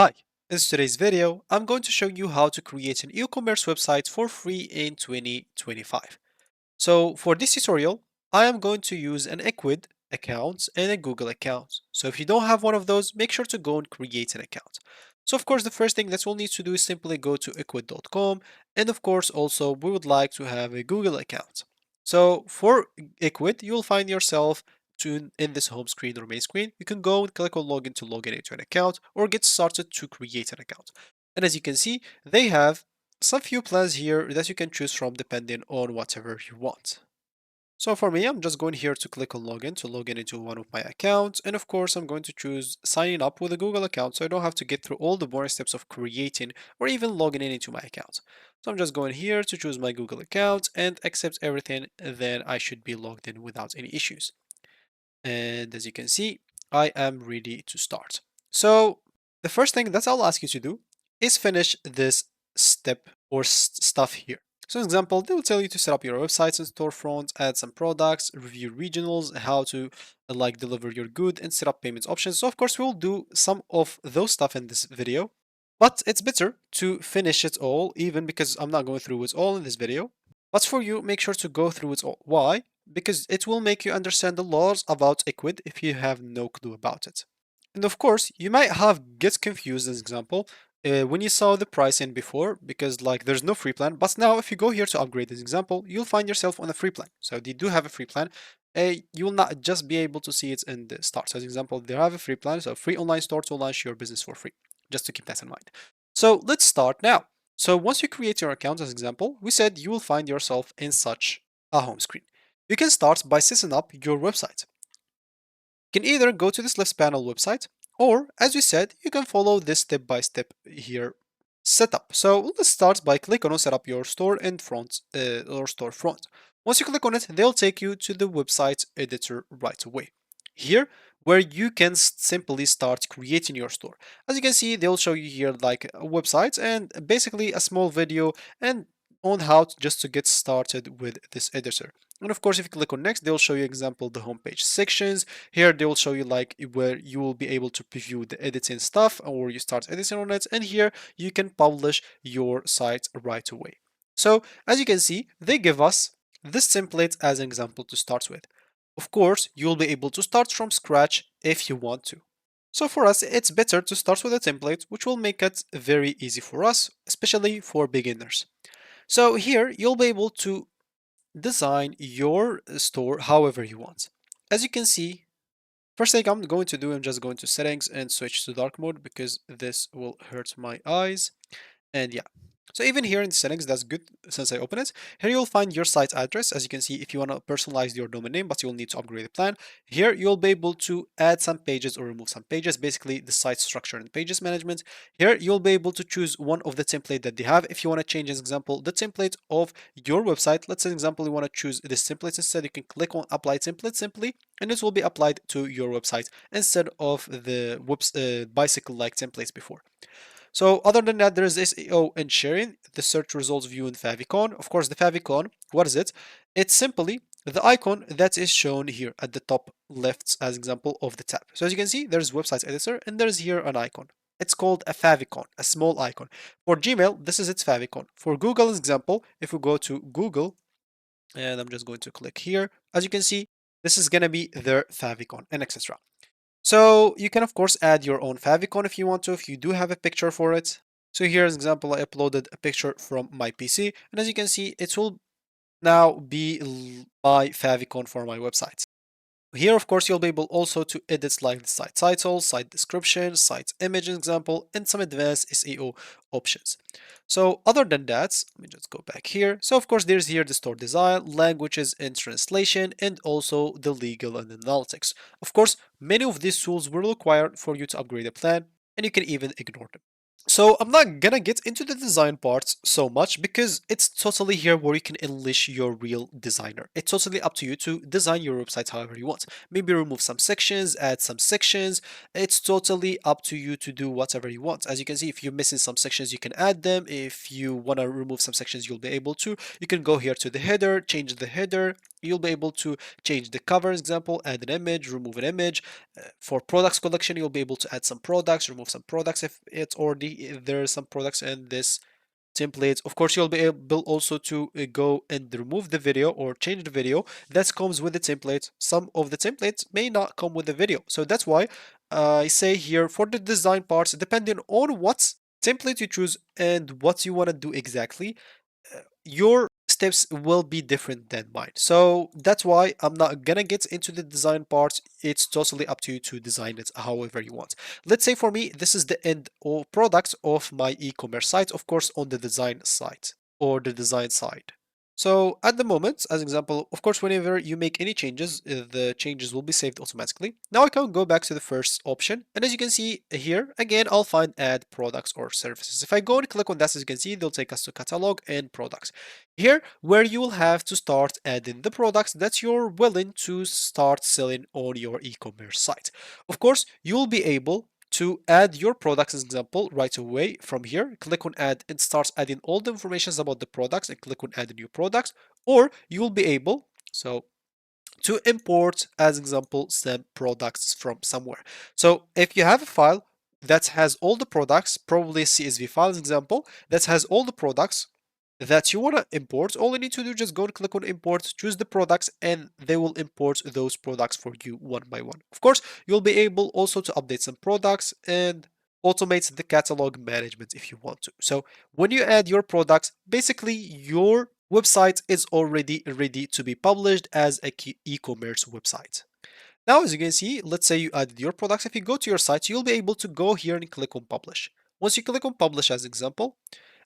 Hi, in today's video, I'm going to show you how to create an e-commerce website for free in 2025. So for this tutorial, I am going to use an Ecwid account and a Google account. So if you don't have one of those, make sure to go and create an account. So of course, the first thing that we'll need to do is simply go to ecwid.com. And of course, also we would like to have a Google account. So for Ecwid, you'll find yourself in this home screen or main screen. You can go and click on login to log in into an account or get started to create an account. And as you can see, they have some few plans here that you can choose from depending on whatever you want. So for me, I'm just going here to click on login to log in into one of my accounts. And of course, I'm going to choose signing up with a Google account so I don't have to get through all the boring steps of creating or even logging in into my account. So I'm just going here to choose my Google account and accept everything. Then I should be logged in without any issues. And as you can see, I am ready to start. So the first thing that I'll ask you to do is finish this step or stuff here. So, for example, they will tell you to set up your websites and storefronts, add some products, review regionals, how to like deliver your good, and set up payments options. So, of course, we'll do some of those stuff in this video, but it's better to finish it all, even because I'm not going through it all in this video. But for you, make sure to go through it all. Why? Because it will make you understand the laws about Ecwid if you have no clue about it. And of course, you might have get confused as example when you saw the pricing before because like there's no free plan. But now if you go here to upgrade this example, you'll find yourself on a free plan. So they do have a free plan. You will not just be able to see it in the start. So as example, they have a free plan, so free online store to launch your business for free. Just to keep that in mind. So let's start now. So once you create your account as example, we said you will find yourself in such a home screen. You can start by setting up your website. You can either go to this left panel website, or as we said, you can follow this step by step here setup. So let's start by clicking on set up your store and front or storefront. Once you click on it, they'll take you to the website editor right away. Here, where you can simply start creating your store. As you can see, they'll show you here like websites and basically a small video and on how just to get started with this editor. And of course, if you click on next, they'll show you example the homepage sections. Here they will show you like where you will be able to preview the editing stuff or you start editing on it. And here you can publish your site right away. So as you can see, they give us this template as an example to start with. Of course, you'll be able to start from scratch if you want to. So for us, it's better to start with a template, which will make it very easy for us, especially for beginners. So here you'll be able to design your store however you want. As you can see, first thing I'm going to do, I'm just going to settings and switch to dark mode because this will hurt my eyes. And yeah, so even here in settings, that's good since I open it. Here you'll find your site address. As you can see, if you want to personalize your domain name, but you'll need to upgrade the plan. Here you'll be able to add some pages or remove some pages, basically the site structure and pages management. Here you'll be able to choose one of the template that they have. If you want to change, as example, the template of your website, let's say example, you want to choose this template instead, you can click on apply template simply, and this will be applied to your website instead of the bicycle-like templates before. So other than that, there is SEO and sharing, the search results view in favicon. Of course, the favicon, what is it? It's simply the icon that is shown here at the top left as example of the tab. So as you can see, there's website editor and there's here an icon. It's called a favicon, a small icon. For Gmail, this is its favicon. For Google, as example, if we go to Google, and I'm just going to click here, as you can see, this is going to be their favicon and etc. So you can of course add your own favicon if you want to, if you do have a picture for it. So here's an example, I uploaded a picture from my PC, and as you can see, it will now be my favicon for my website. Here, of course, you'll be able also to edit like the site title, site description, site image example, and some advanced SEO options. So other than that, let me just go back here. So of course, there's here the store design, languages and translation, and also the legal and analytics. Of course, many of these tools will require for you to upgrade a plan, and you can even ignore them. So I'm not gonna get into the design parts so much because it's totally here where you can unleash your real designer. It's totally up to you to design your website however you want. Maybe remove some sections, add some sections. It's totally up to you to do whatever you want. As you can see, if you're missing some sections, you can add them. If you want to remove some sections, you'll be able to. You can go here to the header, change the header. You'll be able to change the cover example, add an image, remove an image. For products collection, you'll be able to add some products, remove some products if there are some products in this template. Of course, you'll be able also to go and remove the video or change the video that comes with the template. Some of the templates may not come with the video. So that's why I say here for the design parts, depending on what template you choose and what you want to do exactly, your steps will be different than mine. So that's why I'm not gonna get into the design parts. It's totally up to you to design it however you want. Let's say for me, this is the end or product of my e-commerce site, of course, on the design site or the design side. So at the moment, as example, of course, whenever you make any changes, the changes will be saved automatically. Now I can go back to the first option. And as you can see here, again, I'll find add products or services. If I go and click on that, as you can see, they'll take us to catalog and products. Here, where you will have to start adding the products that you're willing to start selling on your e-commerce site. Of course, you'll be able to add your products as example right away from here. Click on add and start adding all the information about the products and click on add new products, or you will be able to import as example some products from somewhere. So if you have a file that has all the products, probably a CSV file as example, that has all the products that you want to import, all you need to do is just go and click on import, choose the products, and they will import those products for you one by one. Of course, you'll be able also to update some products and automate the catalog management if you want to. So when you add your products, basically your website is already ready to be published as a e-commerce website. Now, as you can see, let's say you added your products. If you go to your site, you'll be able to go here and click on publish. Once you click on publish as example,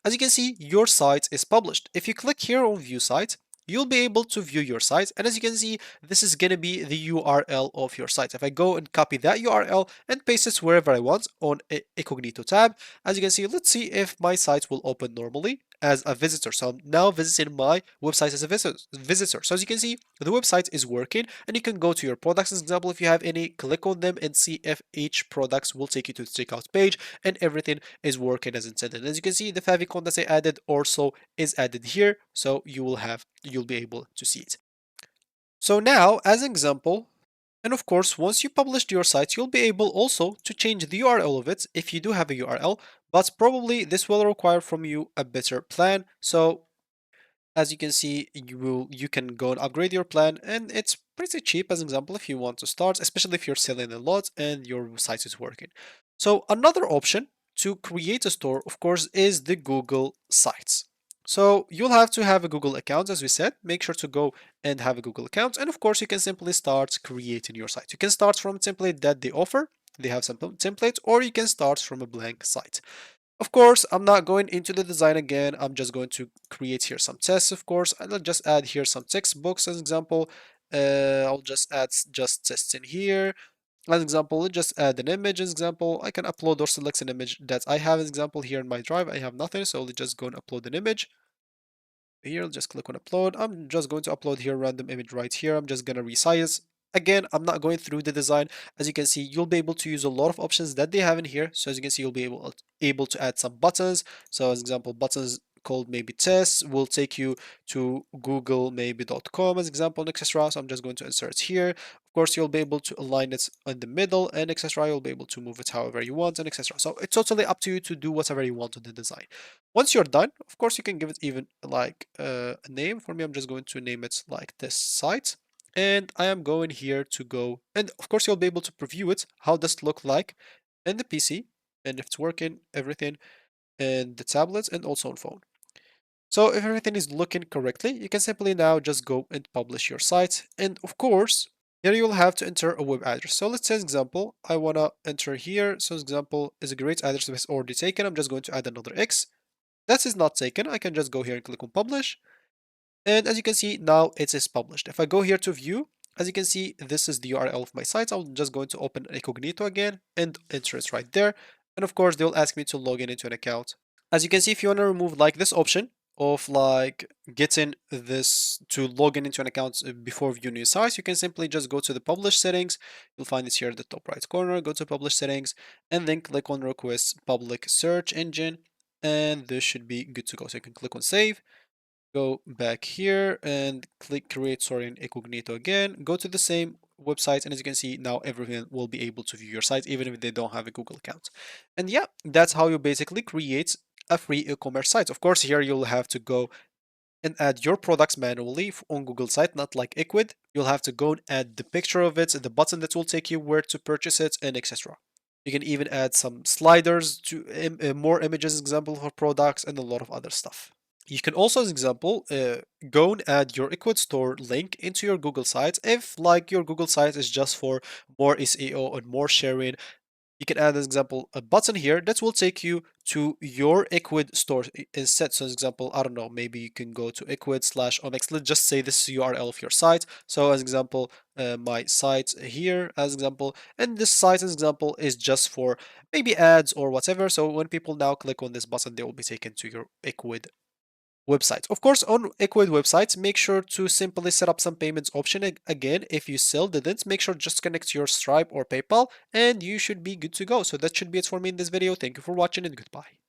as you can see, your site is published. If you click here on view site, you'll be able to view your site. And as you can see, this is going to be the URL of your site. If I go and copy that URL and paste it wherever I want on a Incognito tab, as you can see, let's see if my site will open normally as a visitor. So I'm now visiting my website as a visitor. So as you can see, the website is working and you can go to your products. As example, if you have any, click on them and see if each products will take you to the checkout page and everything is working as intended. As you can see, the favicon that I added also is added here. So you'll be able to see it. So now as an example, and of course, once you published your site, you'll be able also to change the URL of it if you do have a URL, but probably this will require from you a better plan. So as you can see, you can go and upgrade your plan, and it's pretty cheap as an example if you want to start, especially if you're selling a lot and your site is working. So another option to create a store, of course, is the Google Sites. So you'll have to have a Google account, as we said. Make sure to go and have a Google account, and of course, you can simply start creating your site. You can start from a template that they offer. They have some templates, or you can start from a blank site. Of course, I'm not going into the design again. I'm just going to create here some tests, of course. I'll just add here some textbooks as example. I'll just add just tests in here. As example, let's just add an image as example. I can upload or select an image that I have as example here in my drive. I have nothing, so let's just go and upload an image. Here, just click on upload. I'm just going to upload here random image right here. I'm just going to resize. Again, I'm not going through the design. As you can see, you'll be able to use a lot of options that they have in here. So as you can see, you'll be able to add some buttons. So as example, buttons called maybe tests will take you to google maybe.com as example, etc. So I'm just going to insert here. Of course, you'll be able to align it in the middle and etc. You'll be able to move it however you want and etc. So it's totally up to you to do whatever you want with the design. Once you're done, of course, you can give it even like a name. For me, I'm just going to name it like this site. And I am going here to go, and of course, you'll be able to preview it. How does it look like in the PC, and if it's working, everything, and the tablets, and also on phone. So if everything is looking correctly, you can simply now just go and publish your site. And of course, here you'll have to enter a web address. So let's say, example, I want to enter here. So example is a great address that's already taken. I'm just going to add another X. That is not taken. I can just go here and click on publish. And as you can see, now it is published. If I go here to view, as you can see, this is the URL of my site. I'm just going to open Incognito again and enter it right there. And of course, they'll ask me to log in into an account. As you can see, if you want to remove like this option of like getting this to log in into an account before viewing your sites, you can simply just go to the publish settings. You'll find this here at the top right corner. Go to publish settings and then click on request public search engine. And this should be good to go. So you can click on save, go back here and click create sorry in incognito again, go to the same website, and as you can see now everyone will be able to view your site even if they don't have a Google account. And yeah, that's how you basically create a free e-commerce site. Of course, here you'll have to go and add your products manually on Google site, not like Ecwid. You'll have to go and add the picture of it, the button that will take you where to purchase it, and etc. You can even add some sliders to more images, example for products, and a lot of other stuff. You can also, as example, go and add your Ecwid store link into your Google site. If like your Google site is just for more SEO and more sharing, you can add, as example, a button here that will take you to your Ecwid store instead. So, as example, I don't know, maybe you can go to Ecwid/Omex. Let's just say this is the URL of your site. So, as example, my site here, as example, and this site, as example, is just for maybe ads or whatever. So, when people now click on this button, they will be taken to your Ecwid websites. Of course, on Ecwid websites, make sure to simply set up some payments option. Again, if you still didn't, make sure just connect to your Stripe or PayPal and you should be good to go. So that should be it for me in this video. Thank you for watching and goodbye.